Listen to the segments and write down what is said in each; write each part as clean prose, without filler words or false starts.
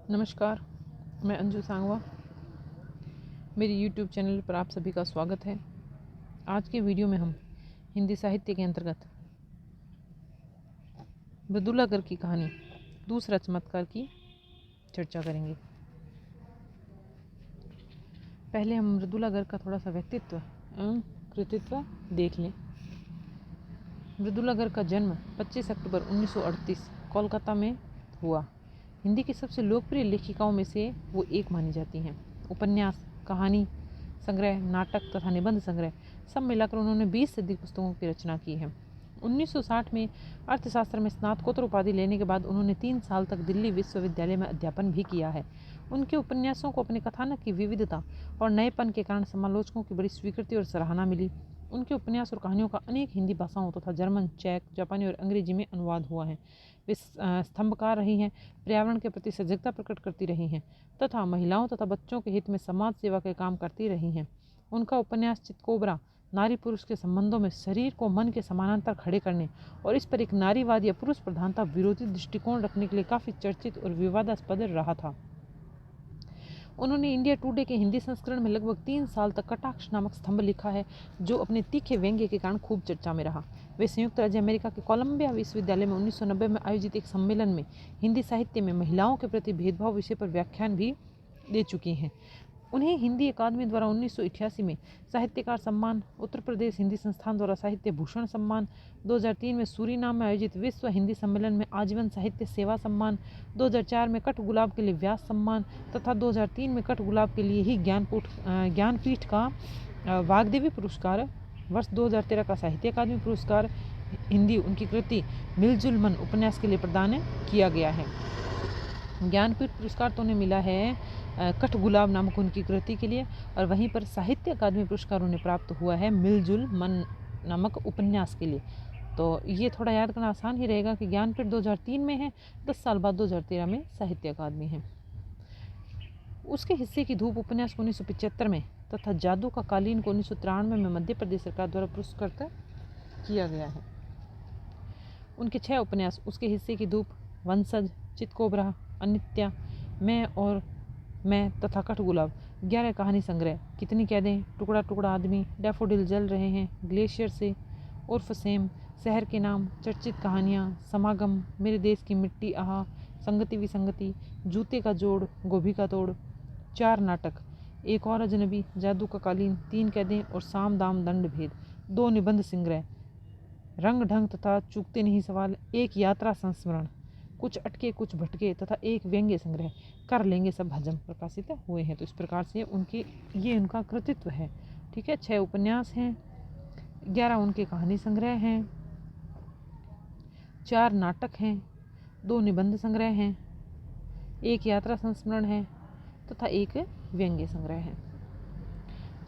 नमस्कार, मैं अंजू सांगवा। मेरी यूट्यूब चैनल पर आप सभी का स्वागत है। आज के वीडियो में हम हिंदी साहित्य के अंतर्गत मृदुला गर्ग की कहानी दूसरा चमत्कार की चर्चा करेंगे। पहले हम मृदुला गर्ग का थोड़ा सा व्यक्तित्व एवं कृतित्व देख लें। मृदुला गर्ग का जन्म 25 अक्टूबर 1938 कोलकाता में हुआ। हिंदी की सबसे लोकप्रिय लेखिकाओं में से वो एक मानी जाती हैं। उपन्यास, कहानी संग्रह, नाटक तथा निबंध संग्रह सब मिलाकर उन्होंने 20 से अधिक पुस्तकों की रचना की है। 1960 में अर्थशास्त्र में स्नातकोत्तर उपाधि लेने के बाद उन्होंने 3 साल तक दिल्ली विश्वविद्यालय में अध्यापन भी किया है। उनके उपन्यासों को अपने कथानक की विविधता और नएपन के कारण समालोचकों की बड़ी स्वीकृति और सराहना मिली। उनके उपन्यास और कहानियों का अनेक हिंदी भाषाओं तथा जर्मन, चेक, जापानी और अंग्रेजी में अनुवाद हुआ है। वे स्तंभकार रही हैं, पर्यावरण के प्रति सजगता प्रकट करती रही हैं तथा महिलाओं तथा बच्चों के हित में समाज सेवा के काम करती रही हैं। उनका उपन्यास चितकोबरा नारी पुरुष के संबंधों में शरीर को मन के समानांतर खड़े करने और इस पर एक नारीवाद या पुरुष प्रधानता विरोधी दृष्टिकोण रखने के लिए काफ़ी चर्चित और विवादास्पद रहा था। उन्होंने इंडिया टुडे के हिंदी संस्करण में लगभग 3 साल तक कटाक्ष नामक स्तंभ लिखा है, जो अपने तीखे व्यंग्य के कारण खूब चर्चा में रहा। वे संयुक्त राज्य अमेरिका के कोलंबिया विश्वविद्यालय में 1990 में आयोजित एक सम्मेलन में हिंदी साहित्य में महिलाओं के प्रति भेदभाव विषय पर व्याख्यान भी दे चुकी हैं। उन्हें हिंदी अकादमी द्वारा 1988 में साहित्यकार सम्मान, उत्तर प्रदेश हिंदी संस्थान द्वारा साहित्य भूषण सम्मान, 2003 में सूरीनाम में आयोजित विश्व हिंदी सम्मेलन में आजीवन साहित्य सेवा सम्मान, 2004 में कठ गुलाब के लिए व्यास सम्मान तथा 2003 में कठ गुलाब के लिए ही ज्ञानपीठ का वाग्देवी पुरस्कार, वर्ष 2013 का साहित्य अकादमी पुरस्कार हिंदी उनकी कृति मिलजुल मन उपन्यास के लिए प्रदान किया गया है। ज्ञानपीठ पुरस्कार तो उन्हें मिला है कठ गुलाब नामक उनकी कृति के लिए, और वहीं पर साहित्य अकादमी पुरस्कार उन्हें प्राप्त हुआ है मिलजुल मन नामक उपन्यास के लिए। तो ये थोड़ा याद करना आसान ही रहेगा कि ज्ञानपीठ 2003 में है, 10 साल बाद 2013 में साहित्य अकादमी है। उसके हिस्से की धूप उपन्यास को 1975 में तथा जादू का कालीन को 1993 में मध्य प्रदेश सरकार द्वारा पुरस्कृत किया गया है। उनके 6 उपन्यास उसके हिस्से की धूप, वंशज, चितकोबरा, अनित्या, मैं और मैं तथा कठ गुलाब, 11 कहानी संग्रह, कितनी कैदें, टुकड़ा टुकड़ा आदमी, डैफोडिल जल रहे हैं, ग्लेशियर से, उर्फ सेम, शहर के नाम, चर्चित कहानियाँ, समागम, मेरे देश की मिट्टी, आहा, संगति विसंगति, जूते का जोड़, गोभी का तोड़, 4 नाटक, एक और अजनबी, जादू का कालीन, 3 कैदें और साम दाम दंड भेद, 2 निबंध संग्रह, रंग ढंग तथा चूकते नहीं सवाल, एक यात्रा संस्मरण, कुछ अटके कुछ भटके तथा एक व्यंग्य संग्रह, कर लेंगे सब हजम प्रकाशित हुए हैं। तो इस प्रकार से ये उनका कृतित्व है। ठीक है, 6 उपन्यास हैं, 11 उनके कहानी संग्रह हैं, 4 नाटक हैं, 2 निबंध संग्रह हैं, एक यात्रा संस्मरण है तथा एक व्यंग्य संग्रह है।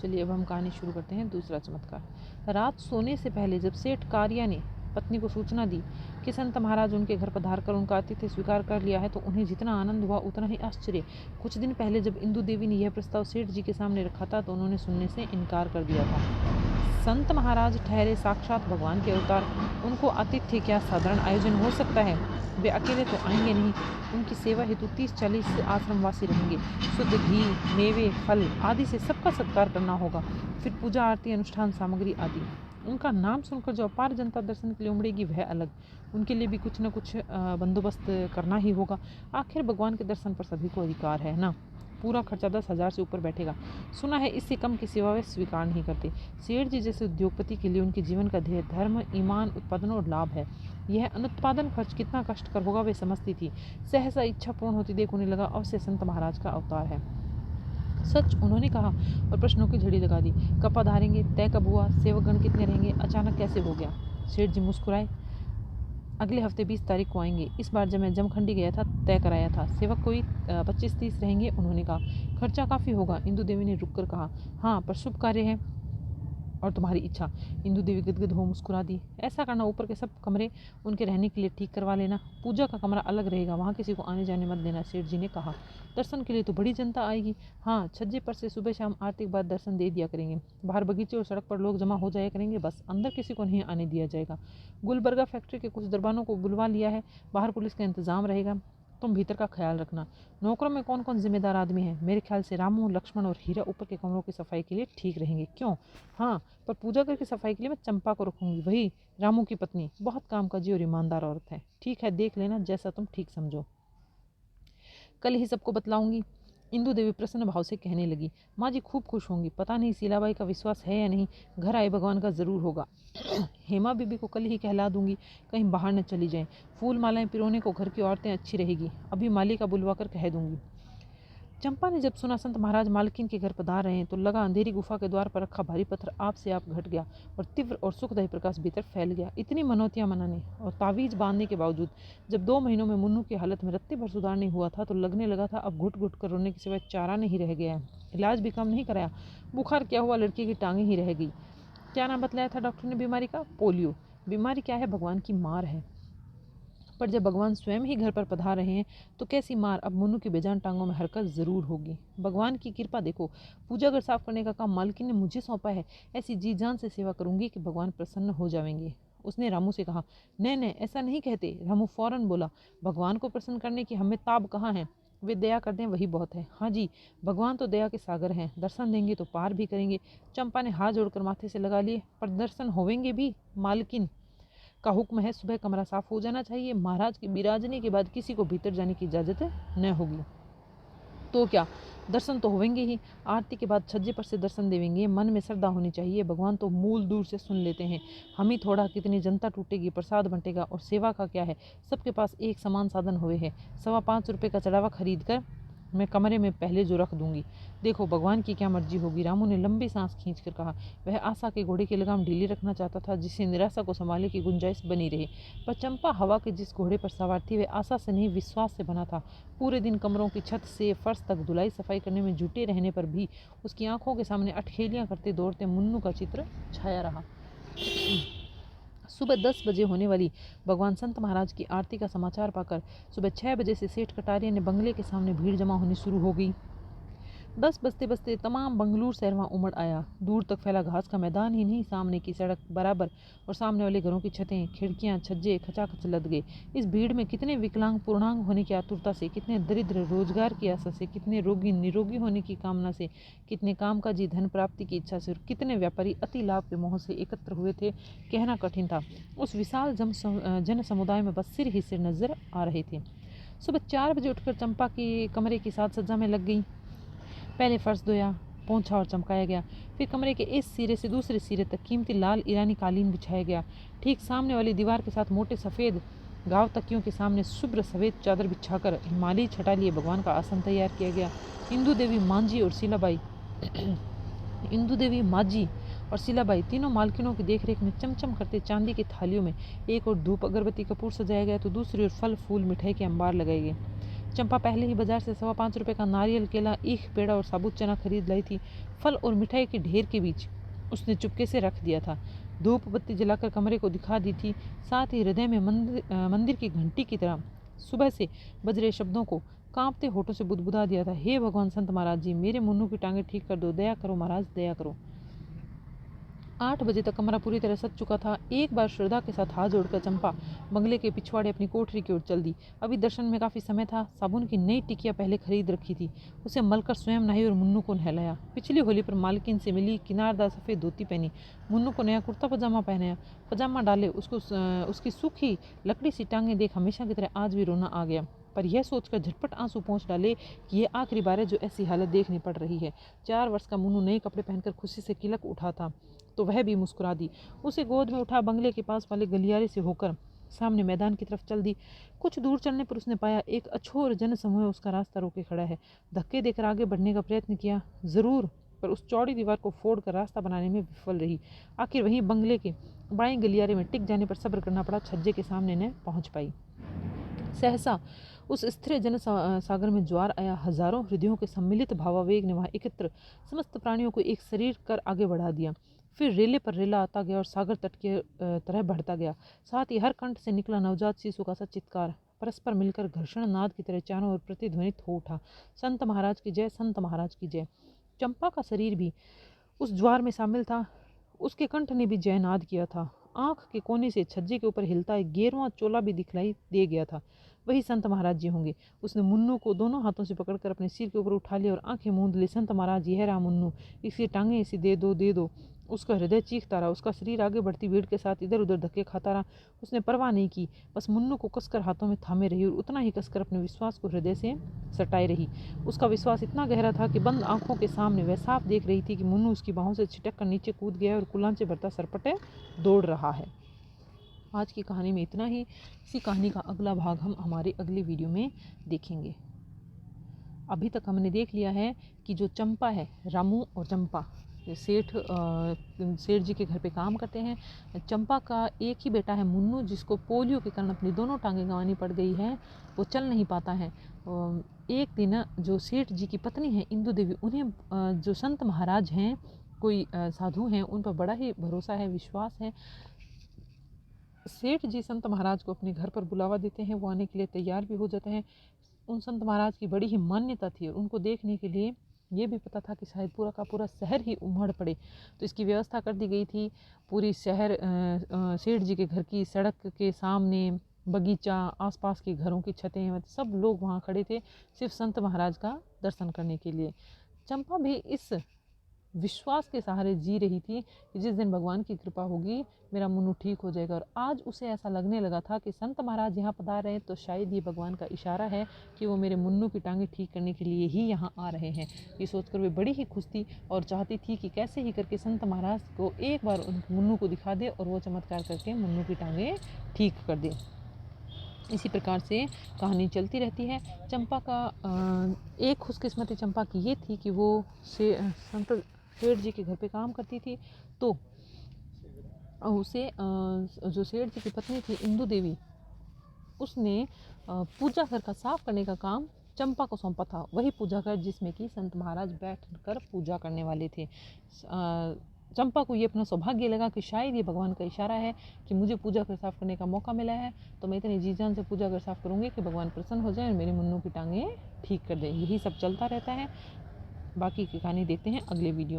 चलिए अब हम कहानी शुरू करते हैं। दूसरा चमत्कार। रात सोने से पहले जब सेठ कारिया ने पत्नी को सूचना दी कि संत महाराज उनके घर पधार कर उनका आतिथ्य स्वीकार कर लिया है, तो उन्हें जितना आनंद हुआ उतना ही आश्चर्य। कुछ दिन पहले जब इंदु देवी ने यह प्रस्ताव सेठ जी के सामने रखा था तो उन्होंने सुनने से इनकार कर दिया था। संत महाराज ठहरे साक्षात भगवान के अवतार, उनको आतिथ्य क्या साधारण आयोजन हो सकता है। वे अकेले तो आएंगे नहीं, उनकी सेवा हेतु 30-40 आश्रमवासी रहेंगे। शुद्ध घी, मेवे, फल आदि से सबका सत्कार करना होगा। फिर पूजा आरती, अनुष्ठान सामग्री आदि। उनका नाम सुनकर जो अपार जनता दर्शन के लिए उमड़ेगी वह अलग। उनके लिए भी कुछ न कुछ बंदोबस्त करना ही होगा। आखिर भगवान के दर्शन पर सभी को अधिकार है ना। पूरा खर्चा 10,000 से ऊपर बैठेगा। सुना है इससे कम की सेवा वे स्वीकार नहीं करते। सेठ जी जैसे उद्योगपति के लिए उनके जीवन का ध्येय धर्म, ईमान, उत्पादन और लाभ है। यह अनुत्पादन खर्च कितना कष्टकर होगा वे समझती थी। सहसा इच्छा पूर्ण होती देख उन्हें लगा अवश्य संत महाराज का अवतार है। सच उन्होंने कहा और प्रश्नों की झड़ी लगा दी। कब पधारेंगे, तय कब हुआ, सेवकगण कितने रहेंगे, अचानक कैसे हो गया। सेठ जी मुस्कुराए। अगले हफ्ते 20 तारीख को आएंगे। इस बार जब मैं जमखंडी गया था तय कराया था, सेवक कोई 25-30 रहेंगे। उन्होंने कहा खर्चा काफ़ी होगा। इंदु देवी ने रुककर कहा हाँ, पर शुभ कार्य है और तुम्हारी इच्छा। इंदु देवी गदगद हो मुस्कुरा दी। ऐसा करना, ऊपर के सब कमरे उनके रहने के लिए ठीक करवा लेना। पूजा का कमरा अलग रहेगा, वहाँ किसी को आने जाने मत देना। सेठ जी ने कहा दर्शन के लिए तो बड़ी जनता आएगी। हाँ, छज्जे पर से सुबह शाम आरती के बाद दर्शन दे दिया करेंगे। बाहर बगीचे और सड़क पर लोग जमा हो जाया करेंगे, बस अंदर किसी को नहीं आने दिया जाएगा। गुलबर्गा फैक्ट्री के कुछ दरबानों को बुलवा लिया है, बाहर पुलिस का इंतजाम रहेगा। तुम भीतर का ख्याल रखना। नौकरों में कौन कौन जिम्मेदार आदमी है? मेरे ख्याल से रामू, लक्ष्मण और हीरा ऊपर के कमरों की सफाई के लिए ठीक रहेंगे। क्यों? हाँ, पर पूजा घर की सफाई के लिए मैं चंपा को रखूंगी, वही रामू की पत्नी। बहुत कामकाजी और ईमानदार औरत है। ठीक है, देख लेना जैसा तुम ठीक समझो। कल ही सबको बतलाऊंगी। इंदु देवी प्रसन्न भाव से कहने लगी। माँ जी खूब खुश होंगी। पता नहीं शीलाबाई का विश्वास है या नहीं, घर आए भगवान का ज़रूर होगा। हेमा बीबी को कल ही कहला दूंगी, कहीं बाहर न चली जाएं। फूल मालाएं पिरोने को घर की औरतें अच्छी रहेगी। अभी माली का बुलवा कर कह दूंगी। चंपा ने जब सुना संत महाराज मालकिन के घर पधार रहे हैं तो लगा अंधेरी गुफा के द्वार पर रखा भारी पत्थर आप से आप घट गया और तीव्र और सुखदायी प्रकाश भीतर फैल गया। इतनी मनौतियां मनाने और तावीज बांधने के बावजूद जब 2 महीनों में मुन्नू की हालत में रत्ती भर सुधार नहीं हुआ था तो लगने लगा था अब घुट घुट कर रोने के सिवाय चारा नहीं रह गया है। इलाज भी कम नहीं कराया, बुखार क्या हुआ, लड़की की टांगें ही रह गई। क्या नाम बतलाया था डॉक्टर ने बीमारी का? पोलियो। बीमारी क्या है, भगवान की मार है। पर जब भगवान स्वयं ही घर पर पधार रहे हैं तो कैसी मार अब मुन्नू की बेजान टांगों में हरकत जरूर होगी। भगवान की कृपा देखो, पूजा घर साफ करने का काम मालकिन ने मुझे सौंपा है। ऐसी जी जान से सेवा करूंगी कि भगवान प्रसन्न हो जाएंगे। उसने रामू से कहा। नहीं नहीं, ऐसा नहीं कहते। रामू फौरन बोला। भगवान को प्रसन्न करने की हमें ताब कहाँ है? वे दया कर दें वही बहुत है। हाँ जी, भगवान तो दया के सागर हैं, दर्शन देंगे तो पार भी करेंगे। चंपा ने हाथ जोड़कर माथे से लगा लिए। पर दर्शन होवेंगे भी? मालकिन का हुक्म है, सुबह कमरा साफ हो जाना चाहिए। महाराज के बिराजने के बाद किसी को भीतर जाने की इजाजत न होगी। तो क्या, दर्शन तो होंगे ही। आरती के बाद छज्जे पर से दर्शन देवेंगे। मन में श्रद्धा होनी चाहिए। भगवान तो मूल दूर से सुन लेते हैं। हम ही थोड़ा, कितनी जनता टूटेगी, प्रसाद बंटेगा और सेवा का क्या है। सबके पास एक समान साधन हुए है। 5.25 रुपये का चढ़ावा खरीद कर मैं कमरे में पहले जो रख दूंगी। देखो भगवान की क्या मर्जी होगी। रामू ने लंबी सांस खींचकर कहा। वह आशा के घोड़े की लगाम ढीली रखना चाहता था जिससे निराशा को संभालने की गुंजाइश बनी रहे। पर चंपा हवा के जिस घोड़े पर सवार थी वह आशा से नहीं विश्वास से बना था। पूरे दिन कमरों की छत से फर्श तक धुलाई सफाई करने में जुटे रहने पर भी उसकी आंखों के सामने अटखेलियां करते दौड़ते मुन्नू का चित्र छाया रहा। सुबह 10 बजे होने वाली भगवान संत महाराज की आरती का समाचार पाकर सुबह 6 बजे से सेठ कटारिया ने बंगले के सामने भीड़ जमा होनी शुरू हो गई। 10 बजते बजते तमाम बंगलूर शहरवा उमड़ आया। दूर तक फैला घास का मैदान ही नहीं, सामने की सड़क बराबर और सामने वाले घरों की छतें, खिड़कियां, छज्जे खचाखच लद गए। इस भीड़ में कितने विकलांग पूर्णांग होने की आतुरता से, कितने दरिद्र रोजगार की आशा से, कितने रोगी निरोगी होने की कामना से, कितने कामकाजी धन प्राप्ति की इच्छा से और कितने व्यापारी अति लाभ के मोह से एकत्र हुए थे, कहना कठिन था। उस विशाल जन समुदाय में बस सिर ही सिर नजर आ रहे थे। सुबह 4 बजे उठकर चंपा की कमरे की साज सज्जा में लग गई। पहले फर्श धोया, पोंछा और चमकाया गया। फिर कमरे के इस सिरे से दूसरे सिरे तक कीमती लाल ईरानी कालीन बिछाया गया। ठीक सामने वाली दीवार के साथ मोटे सफ़ेद गांव तकियों के सामने शुभ्र सफ़ेद चादर बिछाकर हिमालयी छटा लिए भगवान का आसन तैयार किया गया। इंदु देवी, मांझी और शीलाबाई इंदु देवी, मांझी और शीलाबाई तीनों मालकिनों की देखरेख में चमचम करते चांदी की थालियों में एक और धूप अगरबत्ती कपूर सजाया गया तो दूसरी ओर फल फूल मिठाई के अंबार लगाए गए। चंपा पहले ही बाजार से 5.25 रुपये का नारियल, केला, ईख, पेड़ा और साबुत चना खरीद लाई थी। फल और मिठाई के ढेर के बीच उसने चुपके से रख दिया था। धूप बत्ती जलाकर कमरे को दिखा दी थी। साथ ही हृदय में मंदिर की घंटी की तरह सुबह से बज रहे शब्दों को कांपते होठों से बुदबुदा दिया था। हे भगवान संत महाराज जी, मेरे मुन्नू की टांगें ठीक कर दो, दया करो महाराज, दया करो। 8 बजे तक कमरा पूरी तरह सज चुका था। एक बार श्रद्धा के साथ हाथ जोड़कर चंपा बंगले के पिछवाड़े अपनी कोठरी की ओर चल दी। अभी दर्शन में काफ़ी समय था। साबुन की नई टिकिया पहले खरीद रखी थी, उसे मलकर स्वयं नहाई और मुन्नू को नहलाया। पिछली होली पर मालकिन से मिली किनारदार सफ़ेद धोती पहनी, मुन्नू को नया कुर्ता पजामा पहनाया। पजामा डाले उसकी सूखी लकड़ी सी टांगें देख हमेशा की तरह आज भी रोना आ गया। पर यह सोचकर झटपट आंसू पहुँच डाले कि यह आखिरी बार है जो ऐसी हालत देखनी पड़ रही है। 4 वर्ष का मुन्नू नए कपड़े पहनकर खुशी से किलक उठा था तो वह भी मुस्कुरा दी। उसे गोद में उठा बंगले के पास वाले गलियारे से होकर सामने मैदान की तरफ चल दी। कुछ दूर चलने पर उसने पाया एक अछोर जन समूह उसका रास्ता रोके खड़ा है। धक्के देकर आगे बढ़ने का प्रयत्न किया जरूर, पर उस चौड़ी दीवार को फोड़कर रास्ता बनाने में विफल रही। आखिर वहीं बंगले के बाएं गलियारे में टिक जाने पर सब्र करना पड़ा। छज्जे के सामने न पहुंच पाई। सहसा उस स्थिर जन सागर में ज्वार आया। हजारों हृदयों के सम्मिलित भावावेग ने वहां एकत्र समस्त प्राणियों को एक शरीर कर आगे बढ़ा दिया। फिर रेले पर रेला आता गया और सागर तट के तरह बढ़ता गया। साथ ही हर कंठ से निकला नवजात शिशु का सा चित्कार परस्पर मिलकर घर्षण नाद की तरह चारों ओर प्रतिध्वनित हो उठा। संत महाराज की जय, संत महाराज की जय। चंपा का शरीर भी उस ज्वार में शामिल था। उसके कंठ ने भी जयनाद किया था आँख के कोने से छज्जे के ऊपर हिलता एक 11वां चोला भी दिखलाई दे गया था। वही संत महाराज जी होंगे। उसने मुन्नू को दोनों हाथों से पकड़कर अपने सिर के ऊपर उठा लिया और आंखें मूंद ली। संत महाराज, यह रहा मुन्नू, इसकी टांगें इसे दे दो, दे दो। उसका हृदय चीखता रहा, उसका शरीर आगे बढ़ती भीड़ के साथ इधर उधर धक्के खाता रहा। उसने परवाह नहीं की, बस मुन्नू को कसकर हाथों में थामे रही और उतना ही कसकर अपने विश्वास को हृदय से सटाए रही। उसका विश्वास इतना गहरा था कि बंद आंखों के सामने वह साफ देख रही थी कि मुन्नू उसकी बाहों से छिटक कर नीचे कूद गया और कुलांचे भरता सरपटे दौड़ रहा है। आज की कहानी में इतना ही। इसी कहानी का अगला भाग हम हमारे अगले वीडियो में देखेंगे। अभी तक हमने देख लिया है कि जो चंपा है, रामू और चंपा सेठ जी के घर पे काम करते हैं। चंपा का एक ही बेटा है मुन्नू, जिसको पोलियो के कारण अपनी दोनों टांगें गंवानी पड़ गई है, वो चल नहीं पाता है। एक दिन जो सेठ जी की पत्नी है इंदु देवी, उन्हें जो संत महाराज हैं, कोई साधु हैं, उन पर बड़ा ही भरोसा है, विश्वास है। सेठ जी संत महाराज को अपने घर पर बुलावा देते हैं, वो आने के लिए तैयार भी हो जाते हैं। उन संत महाराज की बड़ी ही मान्यता थी और उनको देखने के लिए ये भी पता था कि शायद पूरा का पूरा शहर ही उमड़ पड़े, तो इसकी व्यवस्था कर दी गई थी। पूरी शहर सेठ जी के घर की सड़क के सामने बगीचा, आसपास के घरों की छतें, सब लोग वहाँ खड़े थे सिर्फ संत महाराज का दर्शन करने के लिए। चंपा भी इस विश्वास के सहारे जी रही थी कि जिस दिन भगवान की कृपा होगी मेरा मुन्नू ठीक हो जाएगा। और आज उसे ऐसा लगने लगा था कि संत महाराज यहाँ पधार रहे हैं तो शायद ये भगवान का इशारा है कि वो मेरे मुन्नू की टांगें ठीक करने के लिए ही यहाँ आ रहे हैं। ये सोचकर वे बड़ी ही खुश थी और चाहती थी कि कैसे ही करके संत महाराज को एक बार उन मुन्नू को दिखा दे और वो चमत्कार करके मुन्नू की टांगें ठीक कर दे। इसी प्रकार से कहानी चलती रहती है। चंपा का एक खुशकिस्मती चंपा की ये थी कि वो संत सेठ जी के घर पे काम करती थी, तो उसे जो सेठ जी की पत्नी थी इंदु देवी, उसने पूजा घर का साफ करने का काम चंपा को सौंपा था। वही पूजा घर जिसमें कि संत महाराज बैठकर पूजा करने वाले थे। चंपा को ये अपना सौभाग्य लगा कि शायद ये भगवान का इशारा है कि मुझे पूजा घर साफ करने का मौका मिला है, तो मैं इतनी जी जान से पूजा घर साफ करूँगी कि भगवान प्रसन्न हो जाए और मेरे मुन्नू की टांगें ठीक कर दे। यही सब चलता रहता है। बाकी की कहानी देखते हैं अगले वीडियो में।